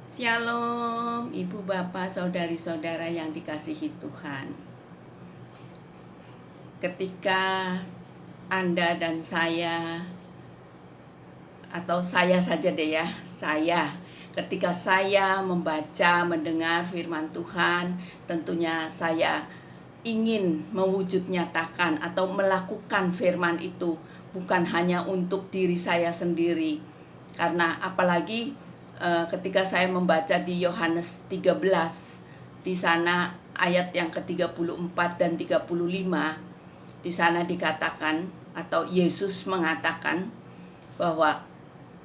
Shalom, Ibu Bapak, Saudari-saudara yang dikasihi Tuhan. Ketika Anda dan saya, atau saya saja deh ya, ketika saya membaca, mendengar firman Tuhan, tentunya saya ingin mewujud nyatakan atau melakukan firman itu, bukan hanya untuk diri saya sendiri. Karena apalagi ketika saya membaca di Yohanes 13, di sana ayat yang ke-34 dan 35, di sana dikatakan atau Yesus mengatakan bahwa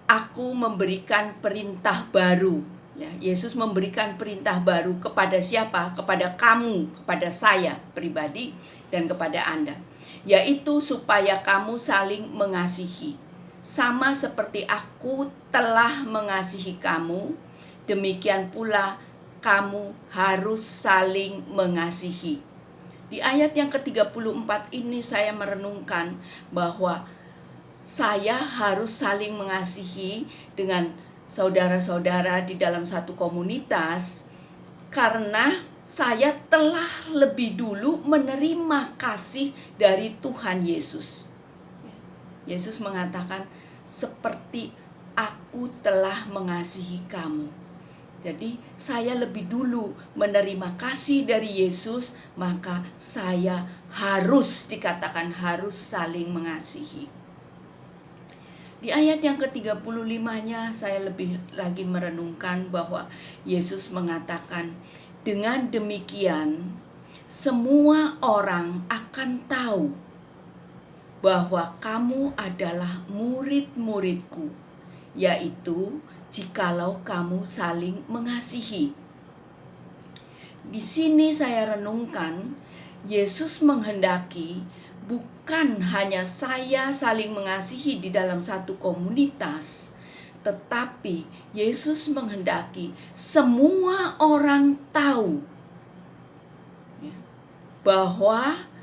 aku memberikan perintah baru. Ya, Yesus memberikan perintah baru kepada siapa? Kepada kamu, kepada saya pribadi dan kepada Anda, yaitu supaya kamu saling mengasihi. Sama seperti aku telah mengasihi kamu, demikian pula kamu harus saling mengasihi. Di ayat yang ke-34 ini saya merenungkan bahwa saya harus saling mengasihi dengan saudara-saudara di dalam satu komunitas karena saya telah lebih dulu menerima kasih dari Tuhan Yesus. Yesus mengatakan, seperti aku telah mengasihi kamu. Jadi saya lebih dulu menerima kasih dari Yesus, maka saya harus dikatakan harus saling mengasihi. Di ayat yang ke-35-nya saya lebih lagi merenungkan bahwa Yesus mengatakan, dengan demikian semua orang akan tahu bahwa kamu adalah murid-muridku, yaitu jikalau kamu saling mengasihi. Di sini saya renungkan, Yesus menghendaki bukan hanya saya saling mengasihi di dalam satu komunitas, tetapi Yesus menghendaki semua orang tahu bahwa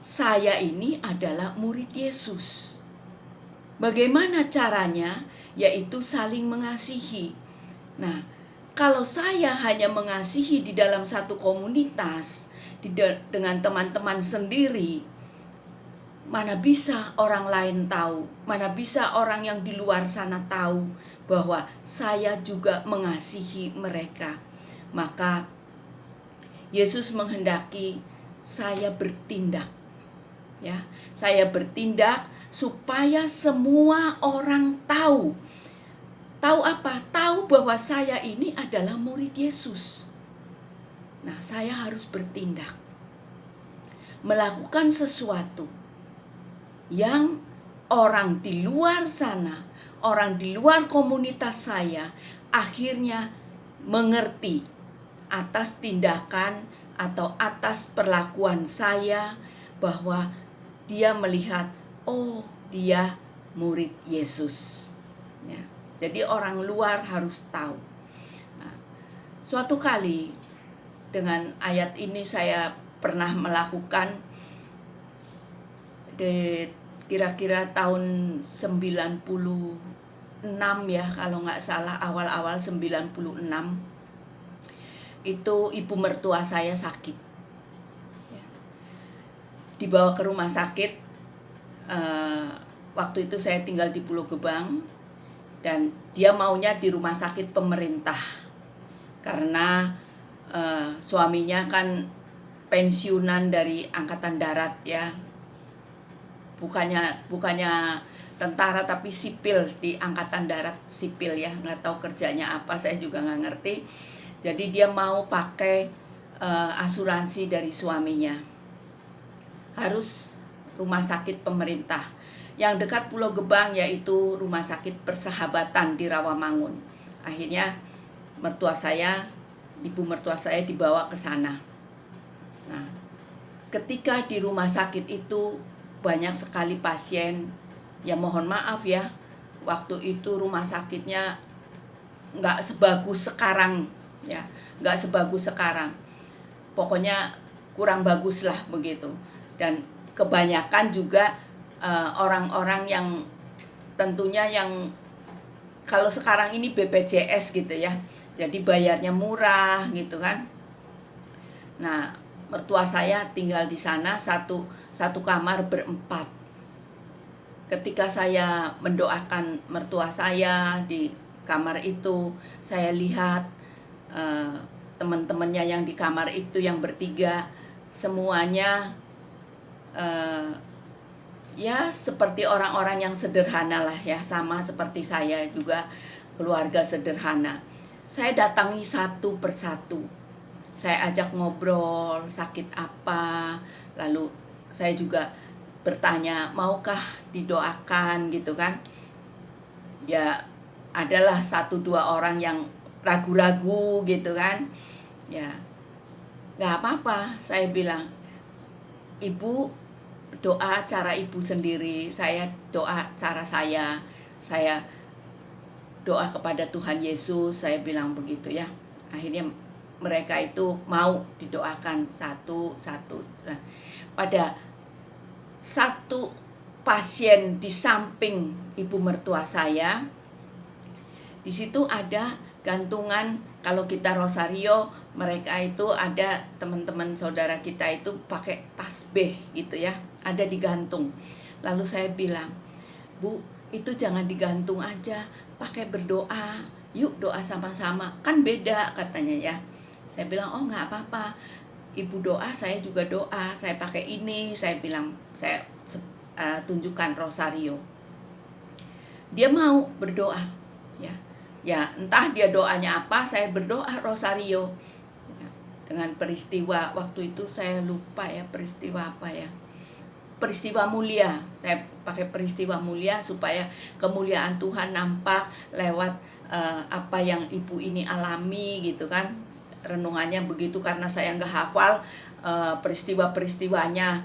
saya ini adalah murid Yesus. Bagaimana caranya? Yaitu saling mengasihi. Nah, kalau saya hanya mengasihi di dalam satu komunitas, dengan teman-teman sendiri, mana bisa orang lain tahu, mana bisa orang yang di luar sana tahu bahwa saya juga mengasihi mereka. Maka Yesus menghendaki saya bertindak. Ya, saya bertindak supaya semua orang tahu. Tahu apa? Tahu bahwa saya ini adalah murid Yesus. Nah, saya harus bertindak. Melakukan sesuatu yang orang di luar sana, orang di luar komunitas saya, akhirnya mengerti atas tindakan atau atas perlakuan saya, bahwa dia melihat, oh, dia murid Yesus. Ya, jadi orang luar harus tahu. Nah, suatu kali dengan ayat ini saya pernah melakukan di kira-kira tahun 96 ya, kalau nggak salah, awal-awal 96. Itu ibu mertua saya sakit. Dibawa ke rumah sakit. Waktu itu saya tinggal di Pulau Gebang, dan dia maunya di rumah sakit pemerintah karena suaminya kan pensiunan dari Angkatan Darat ya, bukannya tentara tapi sipil, di Angkatan Darat sipil ya, nggak tahu kerjanya apa, saya juga nggak ngerti. Jadi dia mau pakai asuransi dari suaminya, harus rumah sakit pemerintah yang dekat Pulau Gebang, yaitu Rumah Sakit Persahabatan di Rawamangun. Akhirnya ibu mertua saya dibawa ke sana. Nah, ketika di rumah sakit itu banyak sekali pasien. Ya mohon maaf ya, waktu itu rumah sakitnya nggak sebagus sekarang ya, nggak sebagus sekarang. Pokoknya kurang bagus lah begitu. Dan kebanyakan juga orang-orang yang tentunya yang kalau sekarang ini BPJS gitu ya, jadi bayarnya murah gitu kan. Nah, mertua saya tinggal di sana satu kamar berempat. Ketika saya mendoakan mertua saya di kamar itu, saya lihat teman-temannya yang di kamar itu yang bertiga semuanya ya seperti orang-orang yang sederhana lah ya, sama seperti saya juga, keluarga sederhana. Saya datangi satu persatu, saya ajak ngobrol, sakit apa, lalu saya juga bertanya, maukah didoakan gitu kan. Ya adalah 1-2 orang yang ragu-ragu gitu kan. Ya gak apa-apa, saya bilang, ibu doa cara ibu sendiri, saya doa cara saya doa kepada Tuhan Yesus, saya bilang begitu ya. Akhirnya mereka itu mau didoakan satu-satu. Nah, pada satu pasien di samping ibu mertua saya, di situ ada gantungan. Kalau kita rosario, mereka itu ada teman-teman saudara kita itu pakai tasbih gitu ya, ada digantung. Lalu saya bilang, Bu, itu jangan digantung aja, pakai berdoa, yuk doa sama-sama, kan beda katanya ya. Saya bilang, oh nggak apa-apa, ibu doa, saya juga doa, saya pakai ini, saya bilang, saya tunjukkan rosario. Dia mau berdoa ya entah dia doanya apa, saya berdoa rosario ya, dengan peristiwa waktu itu saya lupa ya peristiwa apa ya, peristiwa mulia. Saya pakai peristiwa mulia supaya kemuliaan Tuhan nampak lewat apa yang ibu ini alami gitu kan. Renungannya begitu, karena saya nggak hafal peristiwa-peristiwanya,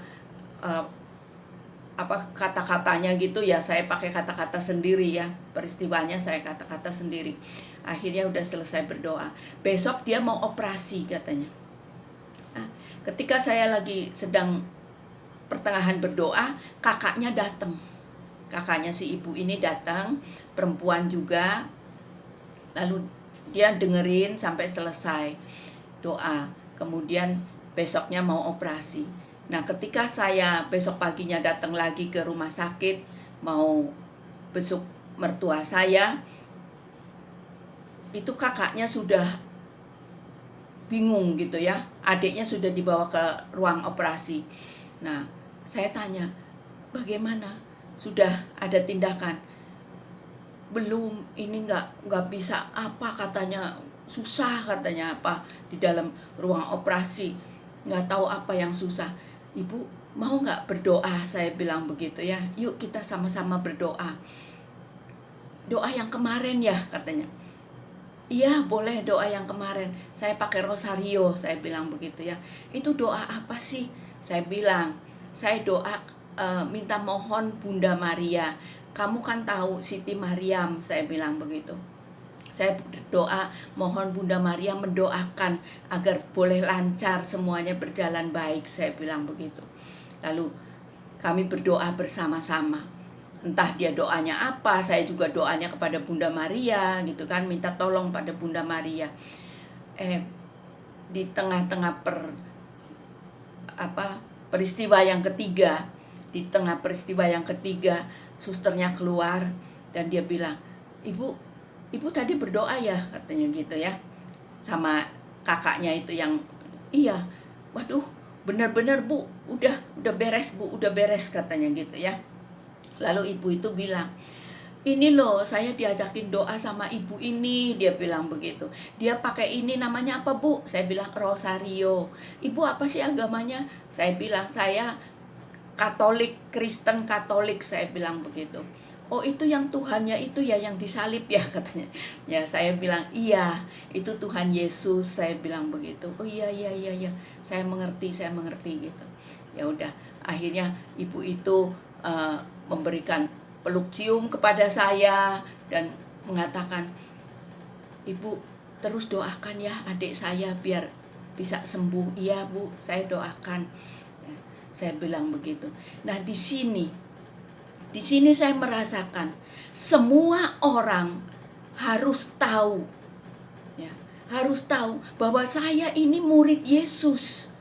apa kata-katanya gitu ya, saya pakai kata-kata sendiri ya, peristiwanya saya kata-kata sendiri. Akhirnya udah selesai berdoa, besok dia mau operasi katanya. Nah, ketika saya lagi sedang pertengahan berdoa, kakaknya datang, kakaknya si ibu ini datang, perempuan juga. Lalu dia dengerin sampai selesai doa, kemudian besoknya mau operasi. Nah, ketika saya besok paginya datang lagi ke rumah sakit mau besuk mertua saya, itu kakaknya sudah bingung gitu ya, adiknya sudah dibawa ke ruang operasi. Nah, saya tanya, bagaimana? Sudah ada tindakan? Belum, ini nggak bisa apa katanya, susah katanya apa di dalam ruang operasi, nggak tahu apa yang susah. Ibu mau nggak berdoa? Saya bilang begitu ya, yuk kita sama-sama berdoa. Doa yang kemarin ya katanya. Iya boleh doa yang kemarin, saya pakai rosario, saya bilang begitu ya. Itu doa apa sih? Saya bilang, saya doa minta mohon Bunda Maria. Kamu kan tahu Siti Mariam, saya bilang begitu. Saya berdoa mohon Bunda Maria mendoakan agar boleh lancar semuanya, berjalan baik, saya bilang begitu. Lalu kami berdoa bersama-sama. Entah dia doanya apa, saya juga doanya kepada Bunda Maria gitu kan, minta tolong pada Bunda Maria. Di tengah-tengah peristiwa yang ketiga, di tengah peristiwa yang ketiga, susternya keluar dan dia bilang, Ibu tadi berdoa ya katanya gitu ya, sama kakaknya itu yang iya. Waduh, benar-benar Bu, udah beres Bu, udah beres katanya gitu ya. Lalu ibu itu bilang, ini loh saya diajakin doa sama ibu ini, dia bilang begitu. Dia pakai ini namanya apa Bu? Saya bilang rosario. Ibu apa sih agamanya? Saya bilang saya Katolik, Kristen Katolik, saya bilang begitu. Oh itu yang Tuhannya itu ya yang disalib ya katanya. Ya saya bilang iya itu Tuhan Yesus, saya bilang begitu. Oh iya saya mengerti gitu. Ya udah akhirnya ibu itu memberikan peluk cium kepada saya dan mengatakan, Ibu terus doakan ya adik saya biar bisa sembuh. Iya Bu, saya doakan. Ya, saya bilang begitu. Nah di sini saya merasakan semua orang harus tahu Ya, harus tahu bahwa saya ini murid Yesus.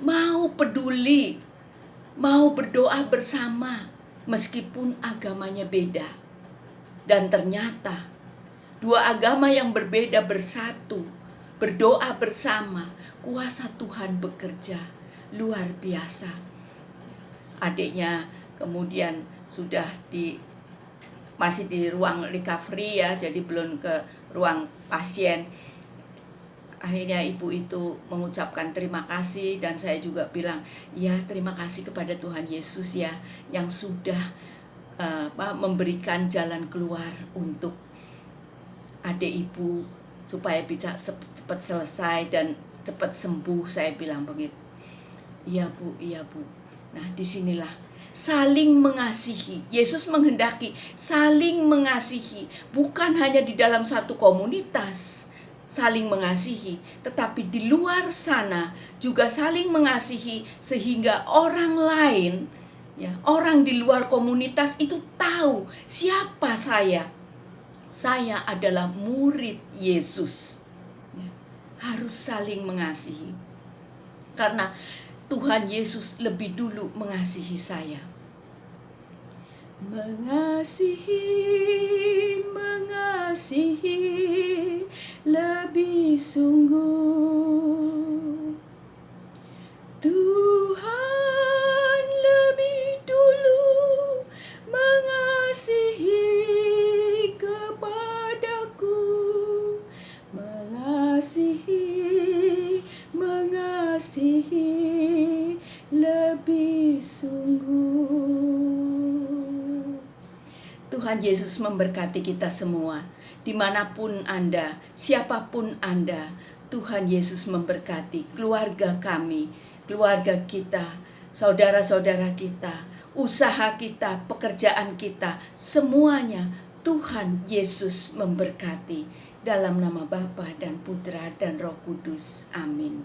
Mau peduli, mau berdoa bersama meskipun agamanya beda. Dan ternyata dua agama yang berbeda bersatu, berdoa bersama, kuasa Tuhan bekerja luar biasa. Adiknya kemudian sudah masih di ruang recovery ya, jadi belum ke ruang pasien. Akhirnya ibu itu mengucapkan terima kasih, dan saya juga bilang, ya terima kasih kepada Tuhan Yesus ya, yang sudah memberikan jalan keluar untuk adik ibu supaya bisa cepat selesai dan cepat sembuh. Saya bilang begitu. Iya bu, iya bu. Nah disinilah saling mengasihi. Yesus menghendaki saling mengasihi, bukan hanya di dalam satu komunitas saling mengasihi, tetapi di luar sana juga saling mengasihi, sehingga orang lain, ya, orang di luar komunitas itu tahu siapa saya. Saya adalah murid Yesus. Ya, harus saling mengasihi, karena Tuhan Yesus lebih dulu mengasihi saya. Mengasihi lebih sungguh. Tuhan lebih dulu mengasihi kepadaku. Mengasihi lebih sungguh. Tuhan Yesus memberkati kita semua, dimanapun Anda, siapapun Anda. Tuhan Yesus memberkati keluarga kami, keluarga kita, saudara-saudara kita, usaha kita, pekerjaan kita, semuanya Tuhan Yesus memberkati. Dalam nama Bapa dan Putra dan Roh Kudus. Amin.